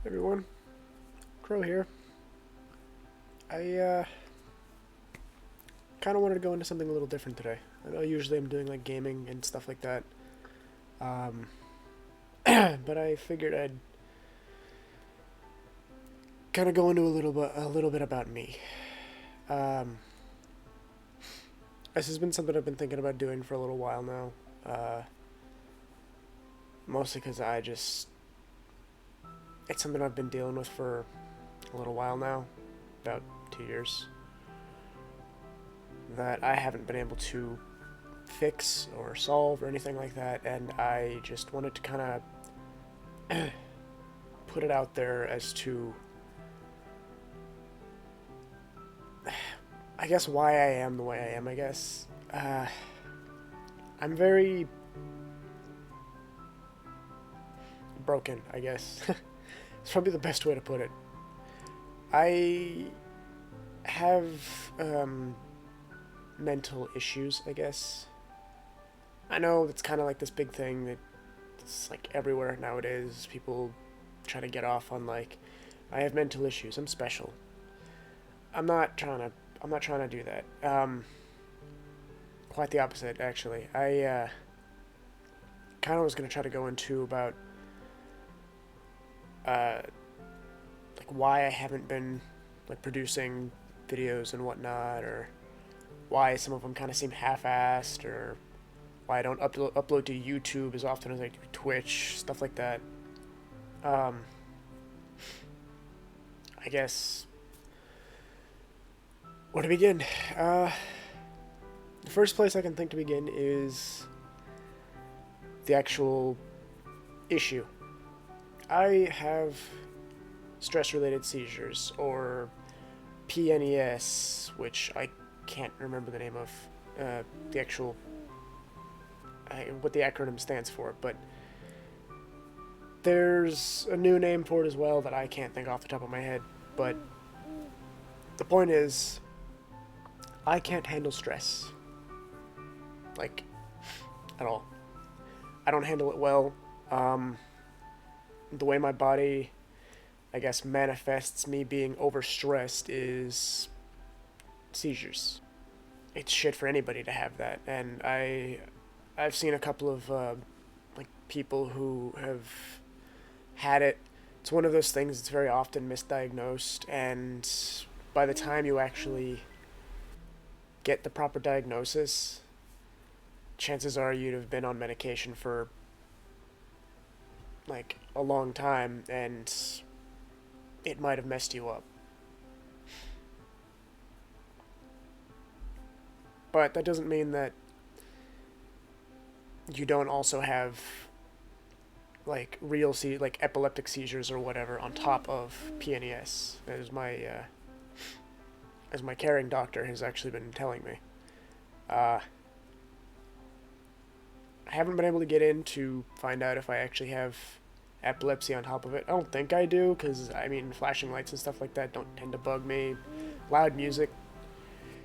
Everyone, Crow here. I kind of wanted to go into something a little different today. I know usually I'm doing like gaming and stuff like that, um, but I figured I'd kind of go into a little bit about me. Um, this has been something I've been thinking about doing for a little while now. Mostly because it's something I've been dealing with for a little while now, about 2 years, that I haven't been able to fix or solve or anything like that, and I just wanted to kind of put it out there as to, I guess, why I am the way I am. I guess I'm very broken, I guess. It's probably the best way to put it. I have mental issues, I guess. I know it's kind of like this big thing that it's like everywhere nowadays. People try to get off on like, I have mental issues. I'm special. I'm not trying to. I'm not trying to do that. Quite the opposite, actually. I kind of was gonna try to go into about uh, like why I haven't been like producing videos and whatnot, or why some of them kind of seem half-assed, or why I don't upload to YouTube as often as I do Twitch, stuff like that. Um, I guess where to begin? The first place I can think to begin is the actual issue. I have stress-related seizures, or PNES, which I can't remember the name of, the actual, what the acronym stands for, but there's a new name for it as well that I can't think off the top of my head. But the point is, I can't handle stress, like, at all. I don't handle it well. The way my body, I guess, manifests me being overstressed is seizures. It's shit for anybody to have that, and I've seen a couple of like people who have had it. It's one of those things that's very often misdiagnosed, and by the time you actually get the proper diagnosis, chances are you'd have been on medication for like a long time, and it might have messed you up. But that doesn't mean that you don't also have like like epileptic seizures or whatever on top of PNES, as my caring doctor has actually been telling me. I haven't been able to get in to find out if I actually have epilepsy on top of it. I don't think I do, because I mean, flashing lights and stuff like that don't tend to bug me. Loud music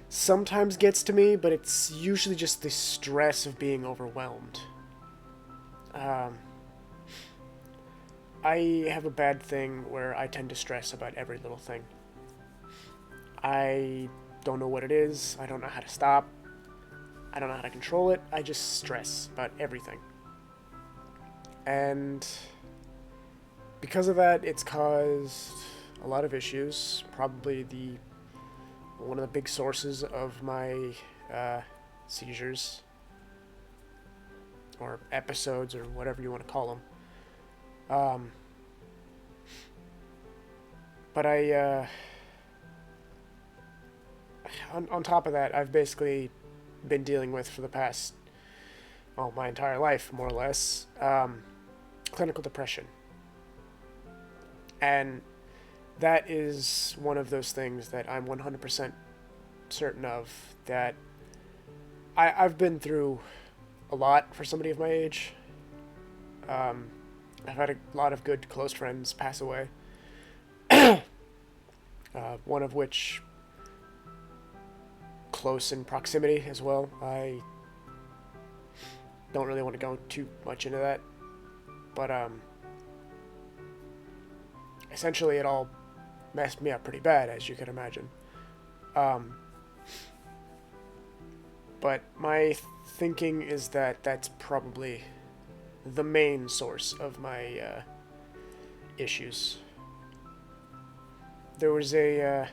sometimes gets to me, but it's usually just the stress of being overwhelmed. Um, I have a bad thing where I tend to stress about every little thing. I don't know what it is. I don't know how to stop. I don't know how to control it. I just stress about everything. And because of that, it's caused a lot of issues. Probably the one of the big sources of my seizures, or episodes, or whatever you want to call them. But on top of that, I've basically been dealing with for the past, well, my entire life, more or less, clinical depression. And that is one of those things that I'm 100% certain of, that I've been through a lot for somebody of my age. I've had a lot of good close friends pass away, one of which close in proximity as well. I don't really want to go too much into that, but essentially it all messed me up pretty bad, as you can imagine. Um, but my thinking is that that's probably the main source of my issues. There was a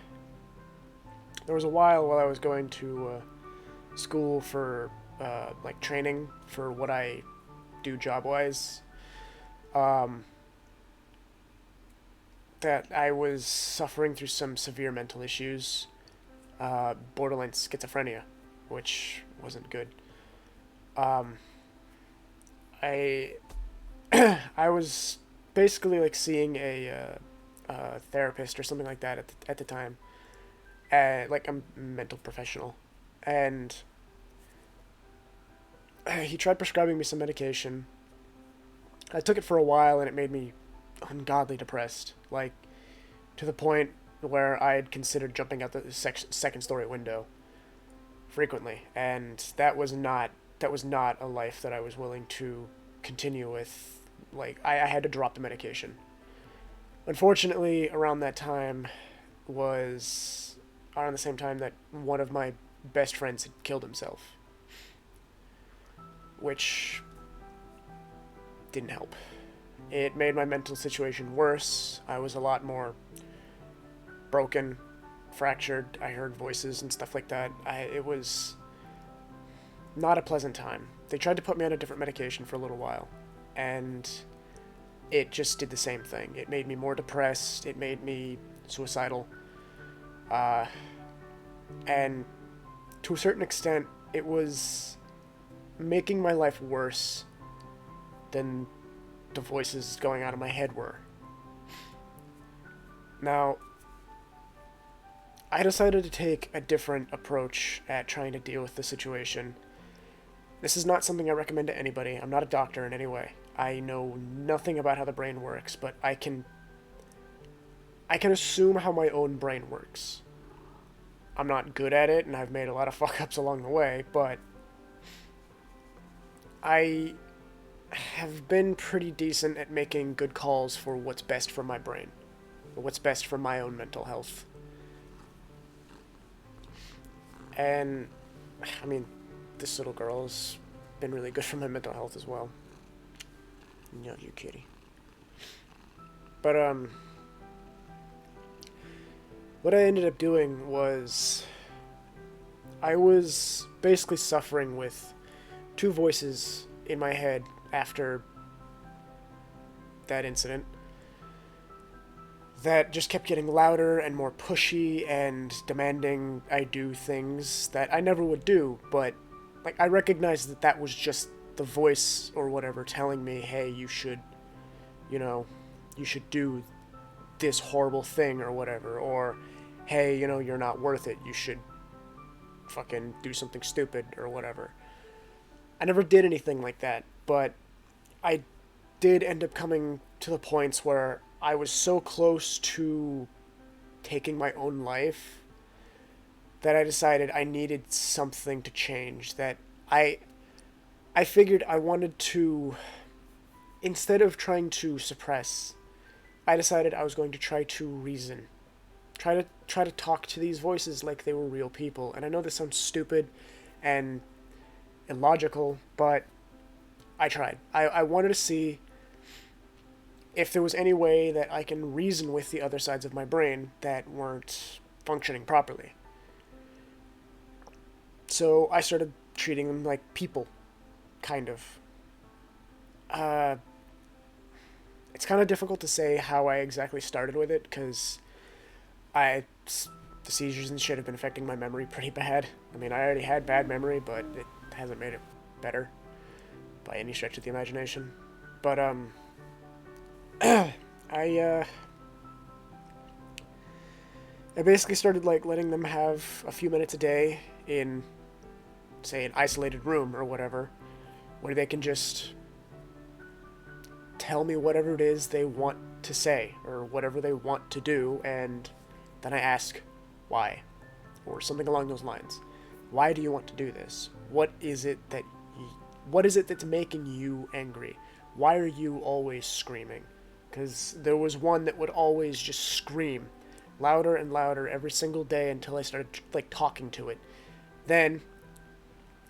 while I was going to school for like training for what I do job wise. Um, that I was suffering through some severe mental issues, borderline schizophrenia, which wasn't good. Um, I I was basically like seeing a therapist or something like that at the time, like a mental professional, and he tried prescribing me some medication. I took it for a while, and it made me ungodly depressed, like to the point where I had considered jumping out the second story window frequently, and that was not a life that I was willing to continue with. Like I had to drop the medication. Unfortunately, around that time was around the same time that one of my best friends had killed himself, which didn't help. It made my mental situation worse. I was a lot more broken, fractured. I heard voices and stuff like that. It was not a pleasant time. They tried to put me on a different medication for a little while, and it just did the same thing. It made me more depressed. It made me suicidal. And to a certain extent, it was making my life worse than the voices going out of my head were. Now, I decided to take a different approach at trying to deal with the situation. This is not something I recommend to anybody. I'm not a doctor in any way. I know nothing about how the brain works, but I can assume how my own brain works. I'm not good at it, and I've made a lot of fuck-ups along the way, but I have been pretty decent at making good calls for what's best for my brain, or what's best for my own mental health. And, I mean, this little girl has been really good for my mental health as well. No, you kitty. But, what I ended up doing was I was basically suffering with two voices in my head after that incident that just kept getting louder and more pushy and demanding I do things that I never would do, but like I recognized that that was just the voice or whatever telling me, hey, you should do this horrible thing or whatever, or hey, you're not worth it, you should fucking do something stupid or whatever. I never did anything like that, but I did end up coming to the points where I was so close to taking my own life that I decided I needed something to change. That I figured I wanted to, instead of trying to suppress, I decided I was going to try to reason. Try to talk to these voices like they were real people. And I know this sounds stupid and illogical, but I tried. I wanted to see if there was any way that I can reason with the other sides of my brain that weren't functioning properly. So I started treating them like people, kind of. It's kind of difficult to say how I exactly started with it, because the seizures and shit have been affecting my memory pretty bad. I mean, I already had bad memory, but it hasn't made it better by any stretch of the imagination. But, I basically started, like, letting them have a few minutes a day in, say, an isolated room or whatever, where they can just tell me whatever it is they want to say, or whatever they want to do, and then I ask, why? Or something along those lines. Why do you want to do this? What is it that's making you angry? Why are you always screaming? because there was one that would always just scream louder and louder every single day until I started like talking to it. Then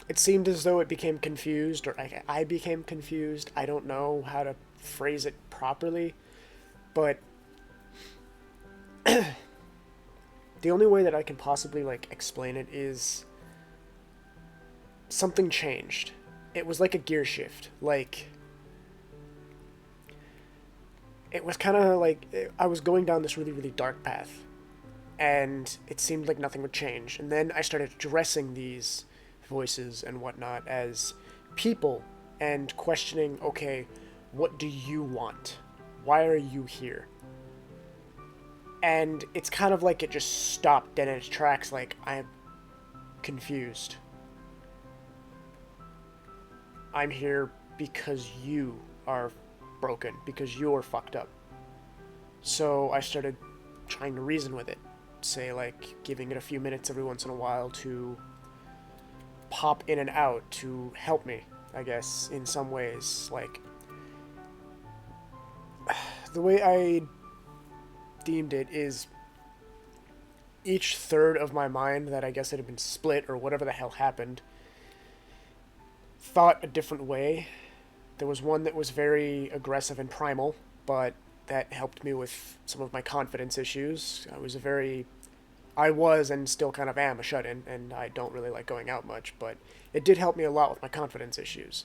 it seemed as though it became confused, or I became confused. I don't know how to phrase it properly, but the only way that I can possibly like explain it is something changed. It was like a gear shift. Like it was kind of like I was going down this really really dark path, and it seemed like nothing would change. And then I started addressing these voices and whatnot as people and questioning, okay, what do you want? Why are you here? And it's kind of like it just stopped dead in its tracks, like, I'm confused. I'm here because you are broken, because you're fucked up. So I started trying to reason with it. Say, like, giving it a few minutes every once in a while to pop in and out to help me, I guess, in some ways. Like, the way I deemed it is each third of my mind that I guess it had been split or whatever the hell happened thought a different way. There was one that was very aggressive and primal, but that helped me with some of my confidence issues. I was and still kind of am a shut-in, and I don't really like going out much, but it did help me a lot with my confidence issues.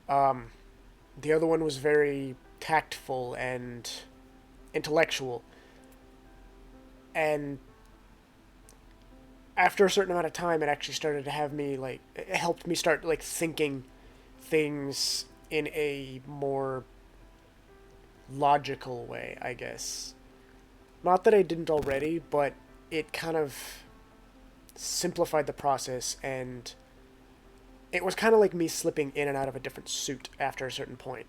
The other one was very tactful and intellectual, and after a certain amount of time, it actually started to have me, like, it helped me start, like, thinking things in a more logical way, I guess. Not that I didn't already, but it kind of simplified the process, and it was kind of like me slipping in and out of a different suit after a certain point.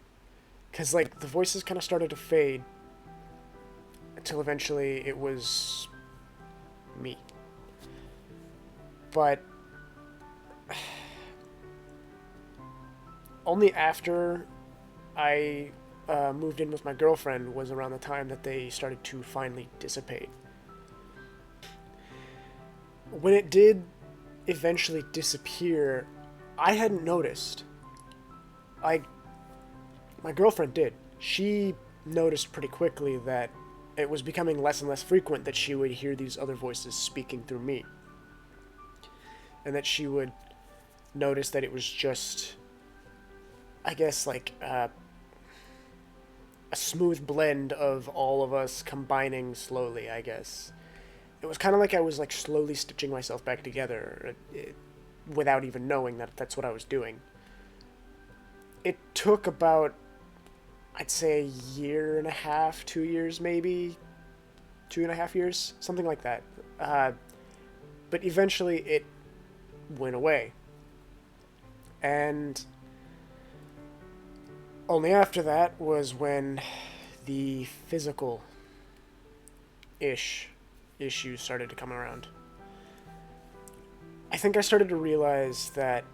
Because, like, the voices kind of started to fade until eventually it was me. But only after I moved in with my girlfriend was around the time that they started to finally dissipate. When it did eventually disappear, I hadn't noticed. My girlfriend did. She noticed pretty quickly that it was becoming less and less frequent that she would hear these other voices speaking through me. And that she would notice that it was just, I guess, like, a smooth blend of all of us combining slowly, I guess. It was kind of like I was, like, slowly stitching myself back together without even knowing that that's what I was doing. It took about, I'd say, a year and a half, 2 years maybe, 2.5 years, something like that. But eventually it went away. And only after that was when the physical-ish issues started to come around. I think I started to realize that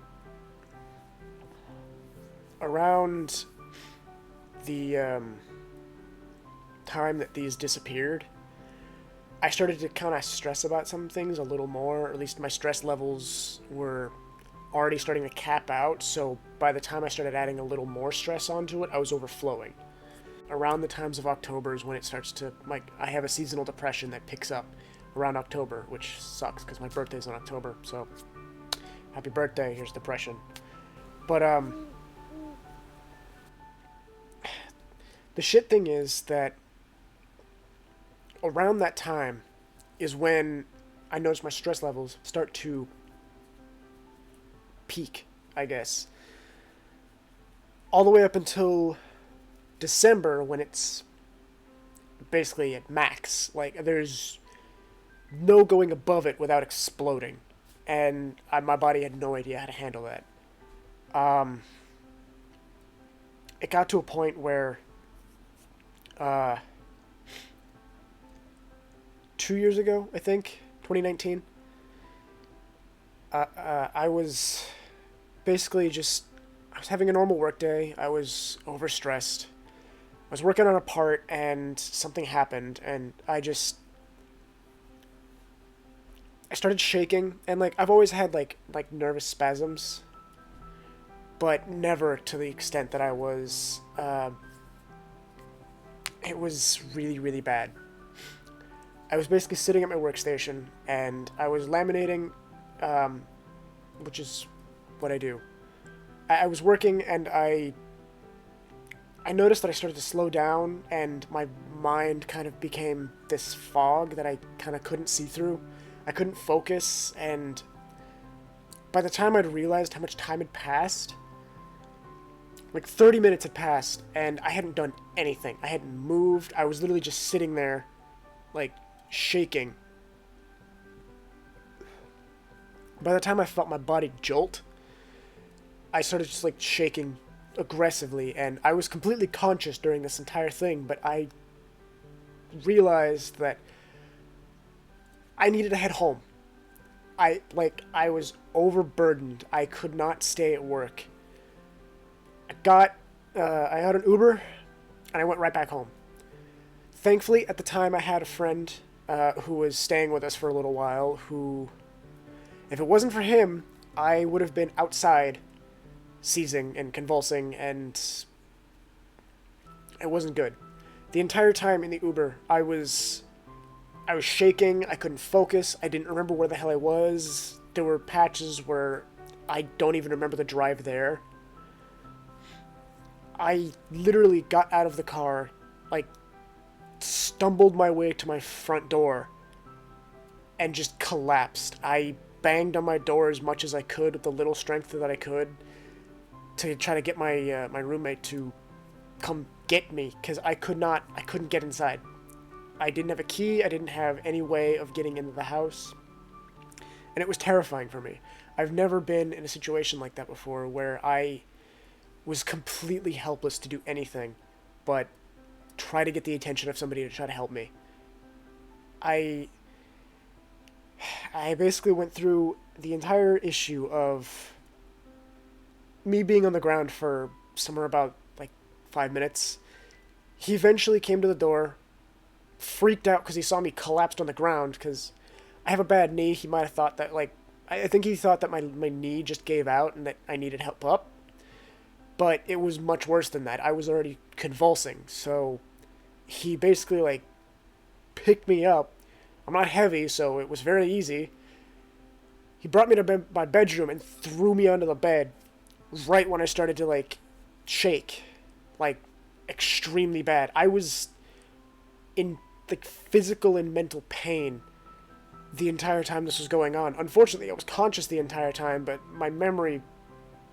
around the time that these disappeared, I started to kind of stress about some things a little more, or at least my stress levels were already starting to cap out, so by the time I started adding a little more stress onto it, I was overflowing. Around the times of October is when it starts to, like, I have a seasonal depression that picks up around October, which sucks because my birthday's in October, so happy birthday, here's depression. But, the shit thing is that around that time is when I notice my stress levels start to peak, I guess. All the way up until December, when it's basically at max. Like, there's no going above it without exploding. And my body had no idea how to handle that. It got to a point where 2 years ago, I think, 2019, I was basically just, I was having a normal work day. I was overstressed. was working on a part and something happened, and I started shaking, and like I've always had like nervous spasms, but never to the extent that I was. It was really, really bad. I was basically sitting at my workstation and I was laminating, um, which is what I do. I was working and I noticed that I started to slow down and my mind kind of became this fog that I kind of couldn't see through. I couldn't focus, and by the time I'd realized how much time had passed, like 30 minutes had passed and I hadn't done anything. I hadn't moved. I was literally just sitting there, like, shaking. By the time I felt my body jolt, I started just like shaking aggressively, and I was completely conscious during this entire thing, but I realized that I needed to head home. I was overburdened. I could not stay at work. I got an Uber, and I went right back home. Thankfully, at the time, I had a friend who was staying with us for a little while, who, if it wasn't for him, I would have been outside seizing and convulsing, and it wasn't good. The entire time in the Uber, I was shaking, I couldn't focus, I didn't remember where the hell I was. There were patches where I don't even remember the drive there. I literally got out of the car, like, stumbled my way to my front door, and just collapsed. I banged on my door as much as I could with the little strength that I could to try to get my roommate to come get me, because I couldn't get inside. I didn't have a key, I didn't have any way of getting into the house, and it was terrifying for me. I've never been in a situation like that before, where I was completely helpless to do anything but try to get the attention of somebody to try to help me. I basically went through the entire issue of me being on the ground for somewhere about like 5 minutes. He eventually came to the door, freaked out because he saw me collapsed on the ground, because I have a bad knee. He might have thought that, like, I think he thought that my knee just gave out and that I needed help up. But it was much worse than that. I was already convulsing, so he basically, like, picked me up. I'm not heavy, so it was very easy. He brought me to my bedroom and threw me onto the bed right when I started to, like, shake. Like, extremely bad. I was in, like, physical and mental pain the entire time this was going on. Unfortunately, I was conscious the entire time, but my memory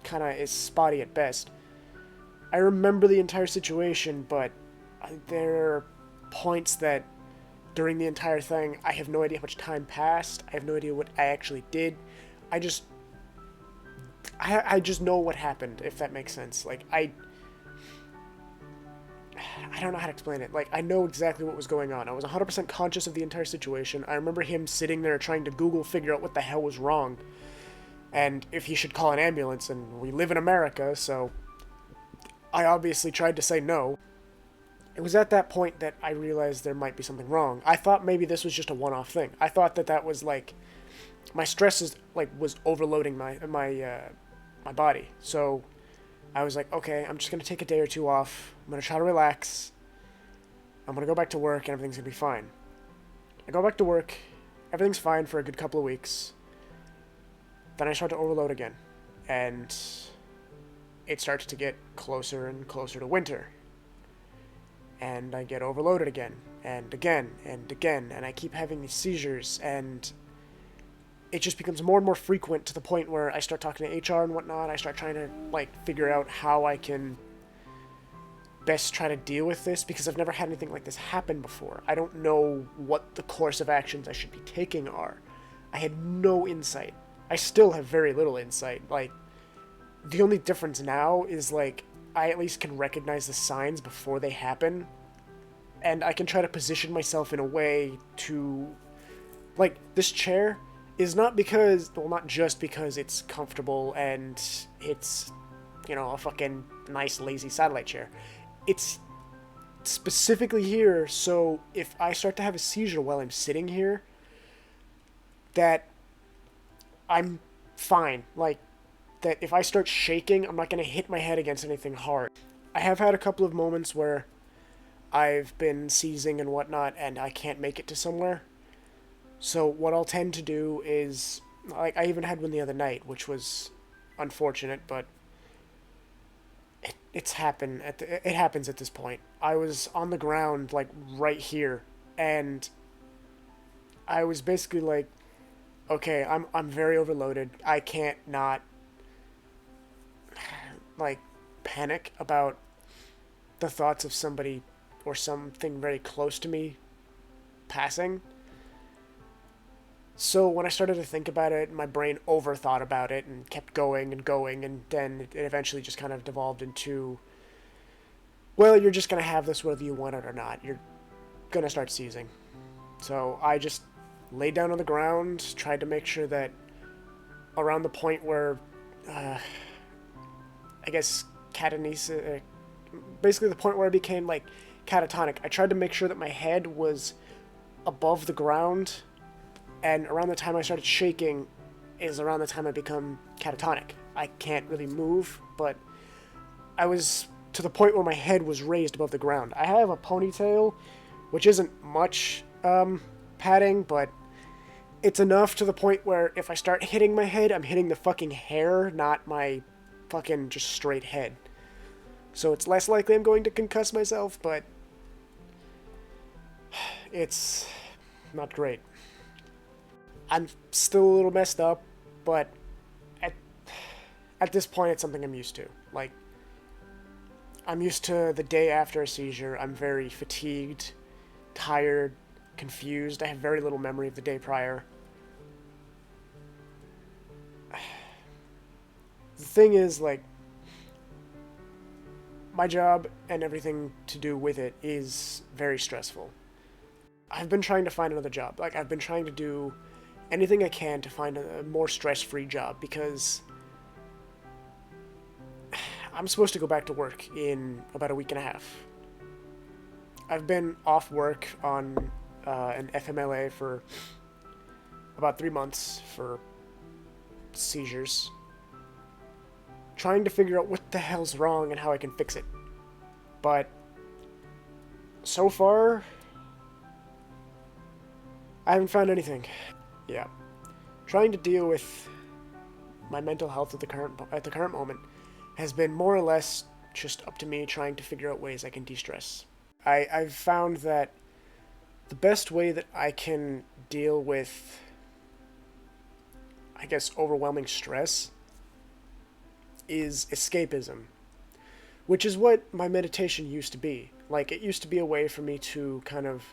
kind of is spotty at best. I remember the entire situation, but there are points that during the entire thing, I have no idea how much time passed. I have no idea what I actually did. I just know what happened, if that makes sense. Like, I don't know how to explain it. Like, I know exactly what was going on. I was 100% conscious of the entire situation. I remember him sitting there trying to Google figure out what the hell was wrong, and if he should call an ambulance, and we live in America, so I obviously tried to say no. It was at that point that I realized there might be something wrong. I thought maybe this was just a one-off thing. I thought that was like, my stress is like was overloading my body. So I was like, okay, I'm just gonna take a day or two off. I'm gonna try to relax. I'm gonna go back to work, and everything's gonna be fine. I go back to work. Everything's fine for a good couple of weeks. Then I start to overload again, and it starts to get closer and closer to winter. And I get overloaded again, and again, and again, and I keep having these seizures, and it just becomes more and more frequent to the point where I start talking to HR and whatnot. I start trying to, like, figure out how I can best try to deal with this, because I've never had anything like this happen before. I don't know what the course of actions I should be taking are. I had no insight. I still have very little insight. Like, the only difference now is, like, I at least can recognize the signs before they happen, and I can try to position myself in a way to, like, this chair is not because, well, not just because it's comfortable and it's, you know, a fucking nice, lazy satellite chair. It's specifically here, so if I start to have a seizure while I'm sitting here, that I'm fine. Like, that if I start shaking, I'm not going to hit my head against anything hard. I have had a couple of moments where I've been seizing and whatnot, and I can't make it to somewhere. So what I'll tend to do is, like, I even had one the other night, which was unfortunate, but it happens at this point. I was on the ground, like, right here, and I was basically like, okay, I'm very overloaded. I can't not, like, panic about the thoughts of somebody or something very close to me passing. So when I started to think about it, my brain overthought about it and kept going and going, and then it eventually just kind of devolved into, well, you're just going to have this whether you want it or not. You're going to start seizing. So I just laid down on the ground, tried to make sure that around the point where, I guess, catanesis, basically the point where I became, like, catatonic, I tried to make sure that my head was above the ground, and around the time I started shaking is around the time I become catatonic. I can't really move, but I was to the point where my head was raised above the ground. I have a ponytail, which isn't much padding, but it's enough to the point where if I start hitting my head, I'm hitting the fucking hair, not my fucking just straight head. So it's less likely I'm going to concuss myself, but it's not great. I'm still a little messed up, but at this point it's something I'm used to. Like, I'm used to the day after a seizure. I'm very fatigued, tired, confused. I have very little memory of the day prior. The thing is, like, my job and everything to do with it is very stressful. I've been trying to find another job. Like, I've been trying to do anything I can to find a more stress-free job, because I'm supposed to go back to work in about a week and a half. I've been off work on an FMLA for about 3 months for seizures, trying to figure out what the hell's wrong and how I can fix it. But so far, I haven't found anything. Yeah. Trying to deal with my mental health at the current moment has been more or less just up to me trying to figure out ways I can de-stress. I've found that the best way that I can deal with, I guess, overwhelming stress is escapism, which is what my meditation used to be. Like, it used to be a way for me to kind of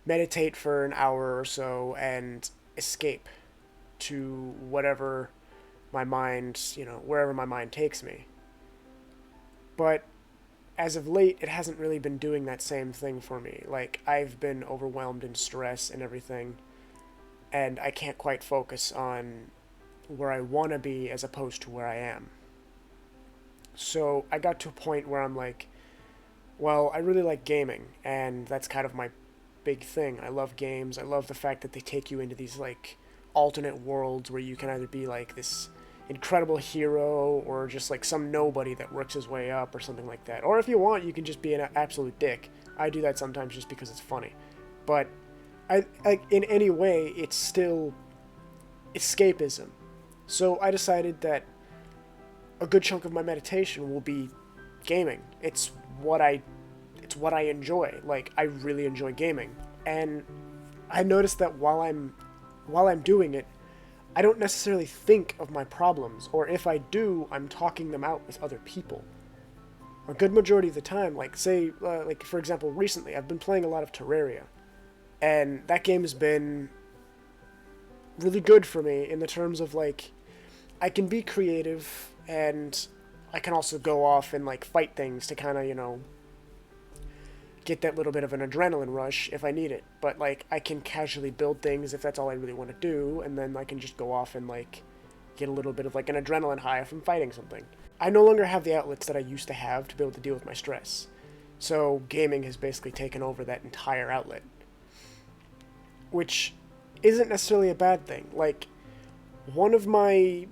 meditate for an hour or so and escape to whatever my mind, wherever my mind takes me. But as of late, it hasn't really been doing that same thing for me. Like, I've been overwhelmed in stress and everything, and I can't quite focus on where I want to be as opposed to where I am. So I got to a point where I'm like, well, I really like gaming, and that's kind of my big thing. I love games. I love the fact that they take you into these, like, alternate worlds where you can either be like this incredible hero or just like some nobody that works his way up or something like that. Or if you want, you can just be an absolute dick. I do that sometimes just because it's funny. But I in any way, it's still escapism. So I decided that a good chunk of my meditation will be gaming. It's what I enjoy. Like, I really enjoy gaming. And I noticed that while I'm doing it, I don't necessarily think of my problems, or if I do, I'm talking them out with other people. A good majority of the time, like, say, like, for example, recently, I've been playing a lot of Terraria, and that game has been really good for me in the terms of, like, I can be creative, and I can also go off and, like, fight things to kind of, get that little bit of an adrenaline rush if I need it. But, like, I can casually build things if that's all I really want to do, and then I can just go off and, like, get a little bit of, like, an adrenaline high from fighting something. I no longer have the outlets that I used to have to be able to deal with my stress. So gaming has basically taken over that entire outlet, which isn't necessarily a bad thing. Like, one of my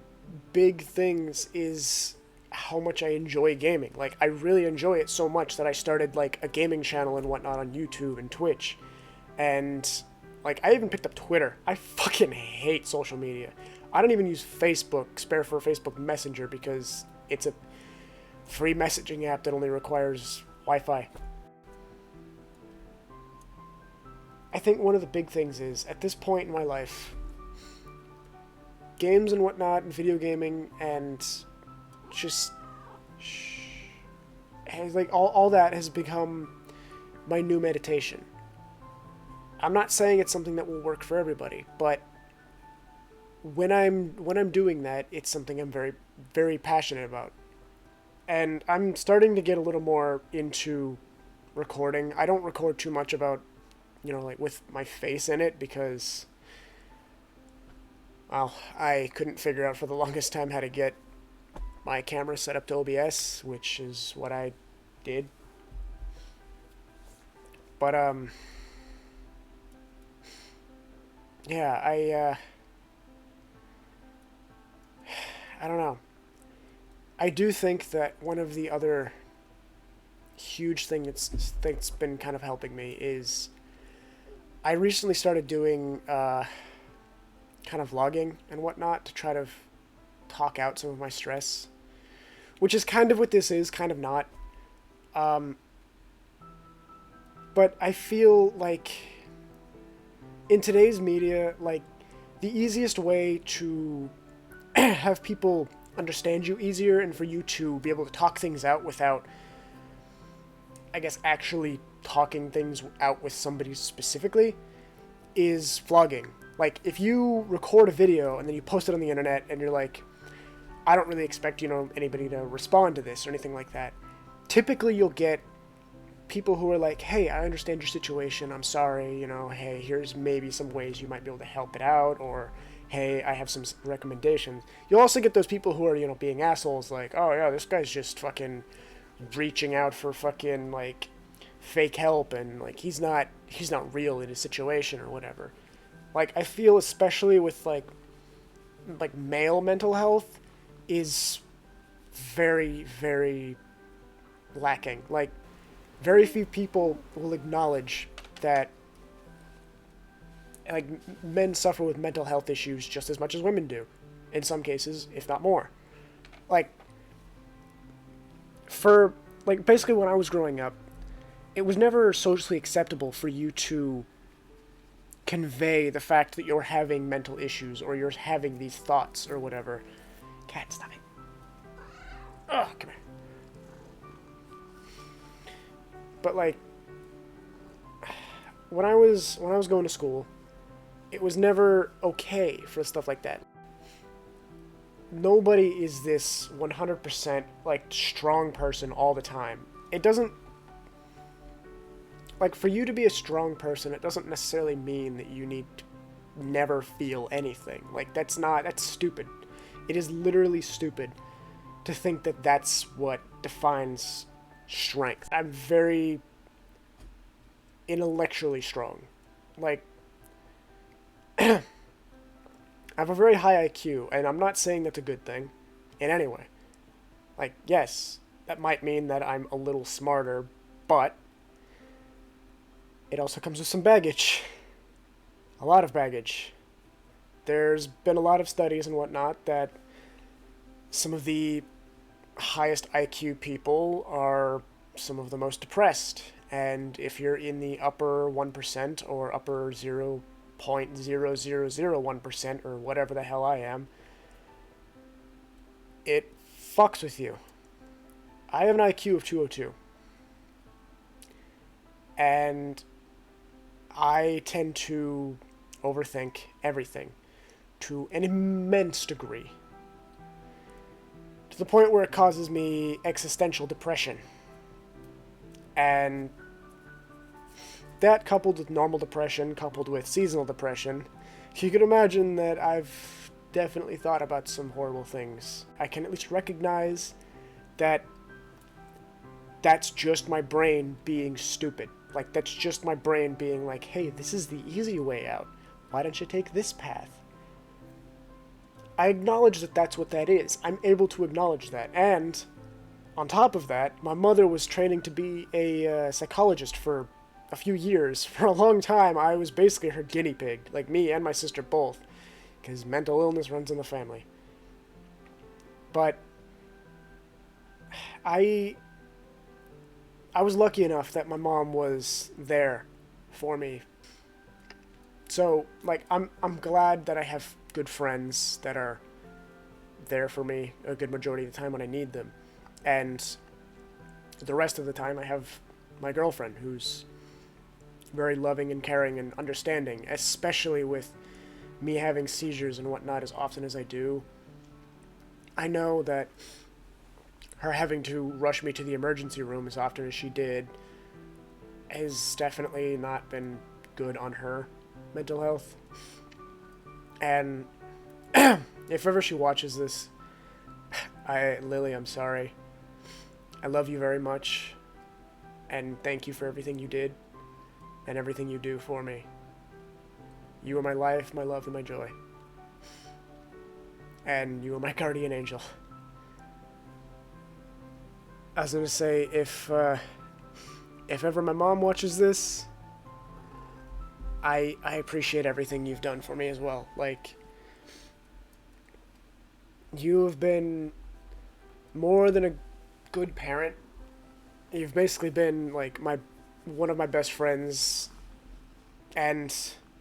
big things is how much I enjoy gaming. Like, I really enjoy it so much that I started, like, a gaming channel and whatnot on YouTube and Twitch. And, like, I even picked up Twitter. I fucking hate social media. I don't even use Facebook, spare for Facebook Messenger, because it's a free messaging app that only requires Wi-Fi. I think one of the big things is, at this point in my life, games and whatnot, and video gaming, and just has, like, all that has become my new meditation. I'm not saying it's something that will work for everybody, but when I'm doing that, it's something I'm very, very passionate about. And I'm starting to get a little more into recording. I don't record too much about, like, with my face in it, because, well, I couldn't figure out for the longest time how to get my camera set up to OBS, which is what I did. But, yeah, I don't know. I do think that one of the other huge things that's been kind of helping me is I recently started doing kind of vlogging and whatnot to try to talk out some of my stress, which is kind of what this is, kind of not. But I feel like in today's media, like, the easiest way to have people understand you easier and for you to be able to talk things out without, I guess, actually talking things out with somebody specifically is vlogging. Like, if you record a video and then you post it on the internet and you're like, I don't really expect, anybody to respond to this or anything like that, typically you'll get people who are like, hey, I understand your situation, I'm sorry, hey, here's maybe some ways you might be able to help it out, or hey, I have some recommendations. You'll also get those people who are, being assholes, like, oh yeah, this guy's just fucking reaching out for fucking, like, fake help, and, like, he's not real in his situation or whatever. Like, I feel especially with, like male mental health is very, very lacking. Like, very few people will acknowledge that, like, men suffer with mental health issues just as much as women do, in some cases, if not more. Like, basically when I was growing up, it was never socially acceptable for you to convey the fact that you're having mental issues or you're having these thoughts or whatever. Cat, stop it. Oh, come here. But, like, when I was going to school, it was never okay for stuff like that. Nobody is this 100%, like, strong person all the time. It doesn't, like, for you to be a strong person, it doesn't necessarily mean that you need to never feel anything. Like, that's stupid. It is literally stupid to think that that's what defines strength. I'm very intellectually strong. Like, I have a very high IQ, and I'm not saying that's a good thing in any way. Like, yes, that might mean that I'm a little smarter, but it also comes with some baggage. A lot of baggage. There's been a lot of studies and whatnot that some of the highest IQ people are some of the most depressed. And if you're in the upper 1% or upper 0.0001% or whatever the hell I am, it fucks with you. I have an IQ of 202. And I tend to overthink everything to an immense degree. To the point where it causes me existential depression. And that, coupled with normal depression, coupled with seasonal depression, you can imagine that I've definitely thought about some horrible things. I can at least recognize that that's just my brain being stupid. Like, that's just my brain being like, hey, this is the easy way out. Why don't you take this path? I acknowledge that that's what that is. I'm able to acknowledge that. And on top of that, my mother was training to be a psychologist for a few years. For a long time, I was basically her guinea pig, like me and my sister both, because mental illness runs in the family. But I I was lucky enough that my mom was there for me. So, like, I'm glad that I have good friends that are there for me a good majority of the time when I need them. And the rest of the time I have my girlfriend who's very loving and caring and understanding, especially with me having seizures and whatnot as often as I do. I know that her having to rush me to the emergency room as often as she did has definitely not been good on her mental health. And if ever she watches this, Lily, I'm sorry. I love you very much, and thank you for everything you did and everything you do for me. You are my life, my love, and my joy. And you are my guardian angel. I was gonna say, if ever my mom watches this, I appreciate everything you've done for me as well. Like, you have been more than a good parent. You've basically been like one of my best friends and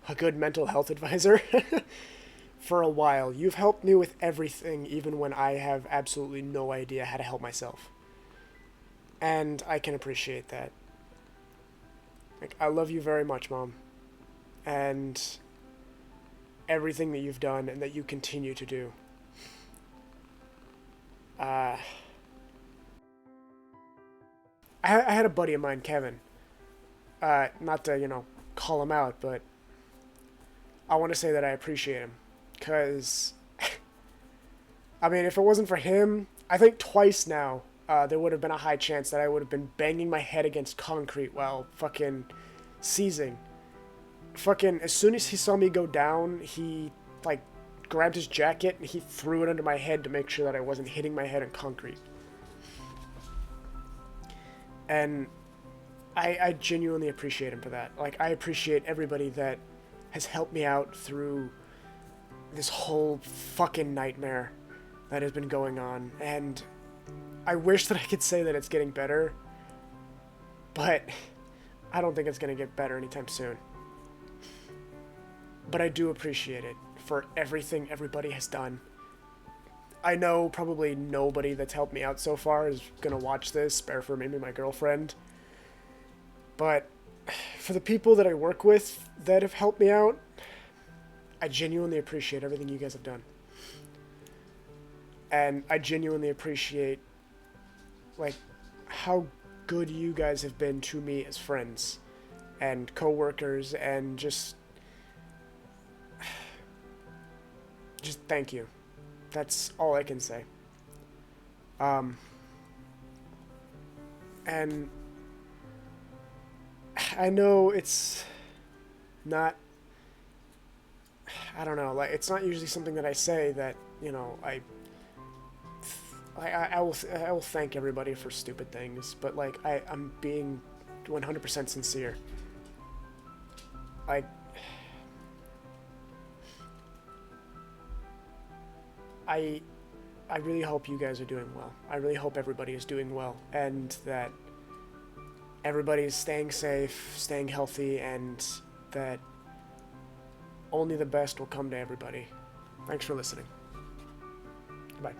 a good mental health advisor for a while. You've helped me with everything, even when I have absolutely no idea how to help myself. And I can appreciate that. Like, I love you very much, Mom. And everything that you've done and that you continue to do. I had a buddy of mine, Kevin. Not to, call him out, but I want to say that I appreciate him. Because, I mean, if it wasn't for him, I think twice now, there would have been a high chance that I would have been banging my head against concrete while fucking seizing. Fucking, as soon as he saw me go down, he, grabbed his jacket and he threw it under my head to make sure that I wasn't hitting my head on concrete. And I genuinely appreciate him for that. Like, I appreciate everybody that has helped me out through this whole fucking nightmare that has been going on. And I wish that I could say that it's getting better, but I don't think it's going to get better anytime soon. But I do appreciate it for everything everybody has done. I know probably nobody that's helped me out so far is going to watch this, bare for maybe my girlfriend. But for the people that I work with that have helped me out, I genuinely appreciate everything you guys have done. And I genuinely appreciate, how good you guys have been to me as friends and co-workers, and just thank you. That's all I can say. And I know it's not, I don't know, it's not usually something that I say that, I will thank everybody for stupid things, but I'm being 100% sincere. I really hope you guys are doing well. I really hope everybody is doing well, and that everybody is staying safe, staying healthy, and that only the best will come to everybody. Thanks for listening. Goodbye.